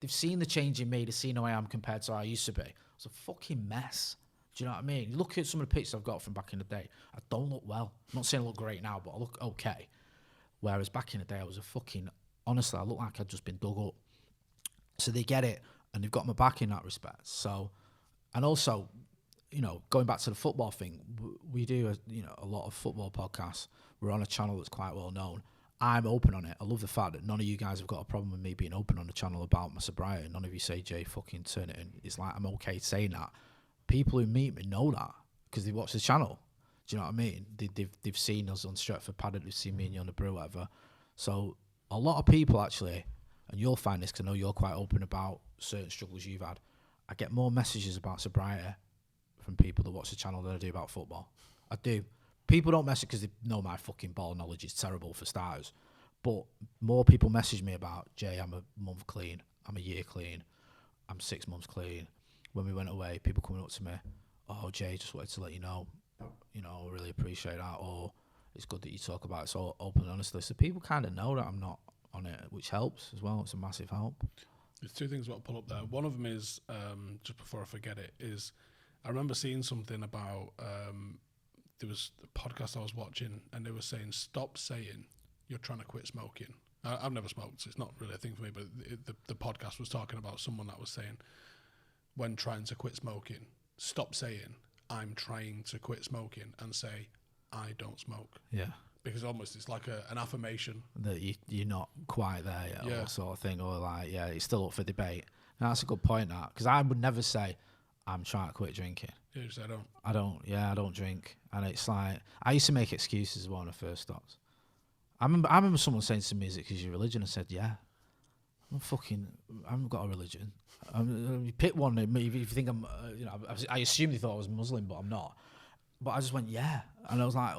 They've seen the change in me. They've seen who I am compared to how I used to be. It's a fucking mess. Do you know what I mean? You look at some of the pictures I've got from back in the day. I don't look well. I'm not saying I look great now, but I look okay. Whereas back in the day, I was a fucking... Honestly, I look like I'd just been dug up. So they get it, and they've got my back in that respect. So, and also, you know, going back to the football thing, we do, a lot of football podcasts. We're on a channel that's quite well known. I'm open on it. I love the fact that none of you guys have got a problem with me being open on the channel about my sobriety. None of you say, Jay, fucking turn it in. It's like, I'm okay saying that. People who meet me know that because they watch the channel. Do you know what I mean? They've seen us on Stretford Paddock. They've seen me and you on the brew, whatever. So a lot of people actually, and you'll find this because I know you're quite open about certain struggles you've had. I get more messages about sobriety from people that watch the channel than I do about football. I do. People don't message because they know my fucking ball knowledge is terrible for starters. But more people message me about, Jay, I'm a month clean. I'm a year clean. I'm 6 months clean. When we went away, people coming up to me, oh, Jay, just wanted to let you know, I really appreciate that. Or it's good that you talk about it so open and honestly. So people kind of know that I'm not on it, which helps as well. It's a massive help. There's two things I want to pull up there. One of them is, just before I forget it, is I remember seeing something about... there was a podcast I was watching and they were saying, stop saying you're trying to quit smoking. I've never smoked, so it's not really a thing for me, but the podcast was talking about someone that was saying, when trying to quit smoking, stop saying I'm trying to quit smoking and say I don't smoke. Yeah. Because almost it's like an affirmation. That you're not quite there yet, yeah. Or sort of thing, or like, yeah, it's still up for debate. Now, that's a good point, that, because I would never say I'm trying to quit drinking. You just say I don't. I don't drink. And it's like, I used to make excuses when I first stopped. I remember someone saying to me, is it because your religion? I said, yeah. I haven't got a religion. You pick one, if you think I'm, I assumed they thought I was Muslim, but I'm not. But I just went, yeah. And I was like,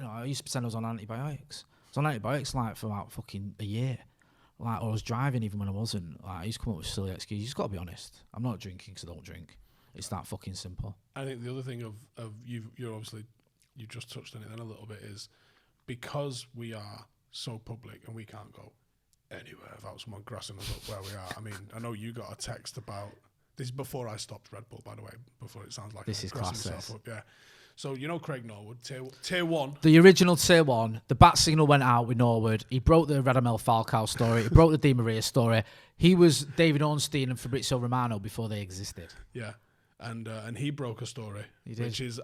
I used to pretend I was on antibiotics. I was on antibiotics like for about fucking a year. Like, or I was driving even when I wasn't. Like, I used to come up with silly excuses. You just got to be honest. I'm not drinking because I don't drink. It's that fucking simple. I think the other thing of you're obviously, you just touched on it then a little bit, is because we are so public and we can't go anywhere without someone grassing us up where we are. I mean, I know you got a text about, this is before I stopped Red Bull, by the way, before it sounds like this is class. Yeah. So, Craig Norwood, tier one. The original tier one, the bat signal went out with Norwood. He broke the Radamel Falcao story. He broke the Di Maria story. He was David Ornstein and Fabrizio Romano before they existed. Yeah. And he broke a story, which is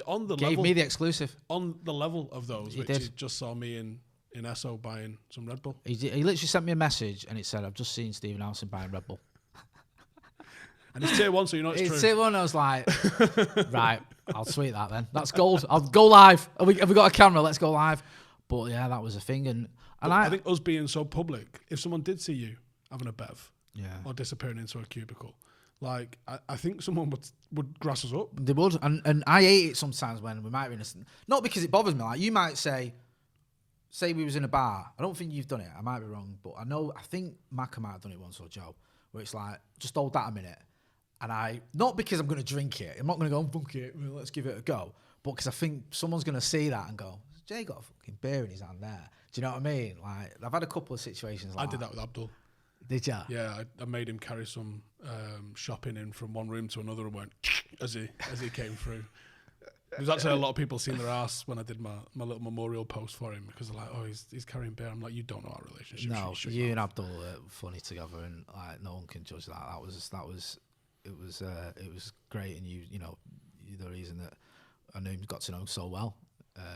on the Gave level. me the exclusive. On the level of those, He which did. he just saw me in Esso buying some Red Bull. He literally sent me a message and it said, I've just seen Stephen Howson buying Red Bull. And it's tier one, so you know it's true. It's tier one, I was like, right, I'll tweet that then. That's gold. I'll go live. Have we got a camera? Let's go live. But yeah, that was a thing. And I think us being so public, if someone did see you having a bev or disappearing into a cubicle, like, I think someone would grass us up. They would. And I hate it sometimes when we might be innocent. Not because it bothers me. Like, you might say we was in a bar. I don't think you've done it. I might be wrong. But I think Macca might have done it once, or Joe, where it's like, just hold that a minute. And not because I'm going to drink it. I'm not going to go, fuck it, let's give it a go. But because I think someone's going to see that and go, Jay got a fucking beer in his hand there. Do you know what I mean? Like, I've had a couple of situations like that. I did that with Abdul. Did you? Yeah, I made him carry some shopping in from one room to another and went as he came through. There's actually a lot of people seeing their ass when I did my little memorial post for him because they're like, oh, he's carrying beer. I'm like, you don't know our relationship. No, you and Abdul are funny together, and like no one can judge that. It was great, and you're the reason that I knew him, got to know him so well.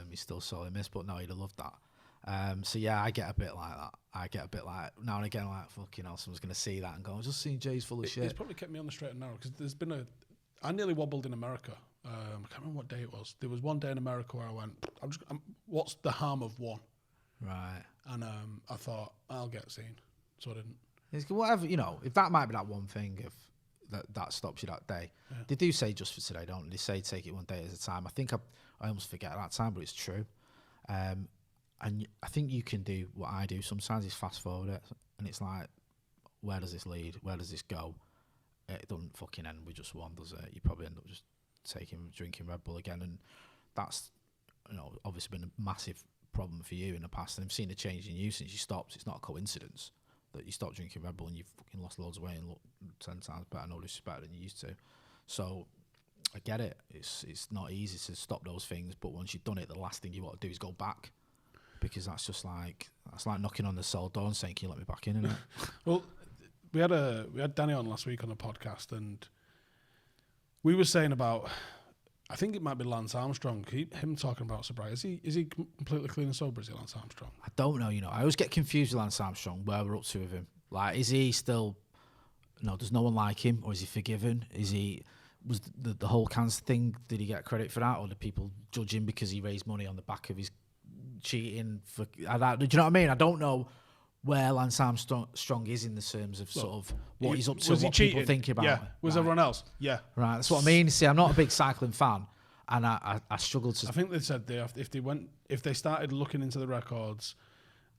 He's still sorely missed, but no, he'd have loved that. So yeah, I get a bit like that. I get a bit like now and again, like fucking hell, someone's gonna see that and go, "I just seen Jay's full of shit." It's probably kept me on the straight and narrow because I nearly wobbled in America. I can't remember what day it was. There was one day in America where I went, "What's the harm of one?" Right. And I thought I'll get seen, so I didn't. It's whatever, if that might be that one thing, if that stops you that day. Yeah. They do say just for today, don't they? They say take it one day at a time. I think I almost forget that time, but it's true. And I think you can do what I do sometimes is fast forward it, and it's like, where does this lead? Where does this go? It doesn't fucking end with just one, does it? You probably end up just drinking Red Bull again, and that's obviously been a massive problem for you in the past. And I've seen a change in you since you stopped. It's not a coincidence that you stop drinking Red Bull and you've fucking lost loads of weight and look 10 times better, no disrespect, than you used to. So I get it. It's not easy to stop those things, but once you've done it, the last thing you want to do is go back, because that's like knocking on the cell door and saying, "Can you let me back in?" Isn't it? Well, we had Danny on last week on the podcast, and we were saying about, I think it might be Lance Armstrong. Him talking about sobriety. Is he completely clean and sober? Is he Lance Armstrong? I don't know. I always get confused with Lance Armstrong. Where we're up to with him? Like, is he still? Does no one like him, or is he forgiven? Was the whole cancer thing? Did he get credit for that, or did people judge him because he raised money on the back of his cheating? Do you know what I mean? I don't know where Lance Armstrong is in the terms of sort of what he's up to, and what people think about. Yeah, was everyone else? Yeah, right. That's what I mean. See, I'm not a big cycling fan, and I struggle to. I think they said if they started looking into the records,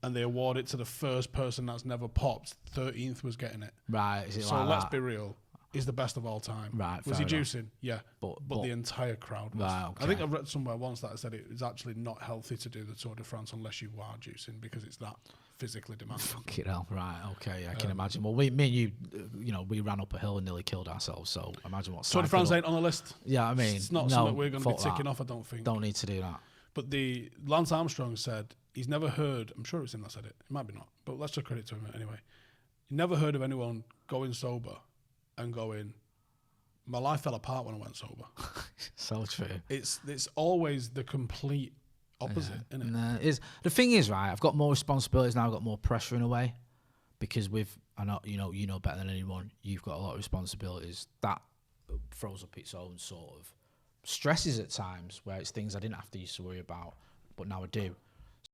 and they award it to the first person that's never popped, 13th was getting it. Right. Is it so like let's that? be real. He's the best of all time. Right. Was he enough. juicing? Yeah. But the entire crowd was. Right, okay. I think I've read somewhere once that said it is actually not healthy to do the Tour de France unless you are juicing, because it's that physically demanding. Fucking hell. Right. Okay. I can imagine. Well, me and you, we ran up a hill and nearly killed ourselves. So imagine what. Tour de France ain't on the list. Yeah, I mean, it's not something we're going to be ticking off, I don't think. Don't need to do that. But the Lance Armstrong said he's never heard, I'm sure it's him that said it, it might be not, but let's just credit to him anyway. He never heard of anyone going sober and going, my life fell apart when I went sober. So true. It's always the complete opposite, isn't it? No, the thing is, right, I've got more responsibilities now, I've got more pressure in a way, because I know you know better than anyone, you've got a lot of responsibilities. That throws up its own sort of stresses at times, where it's things I didn't have to used to worry about, but now I do.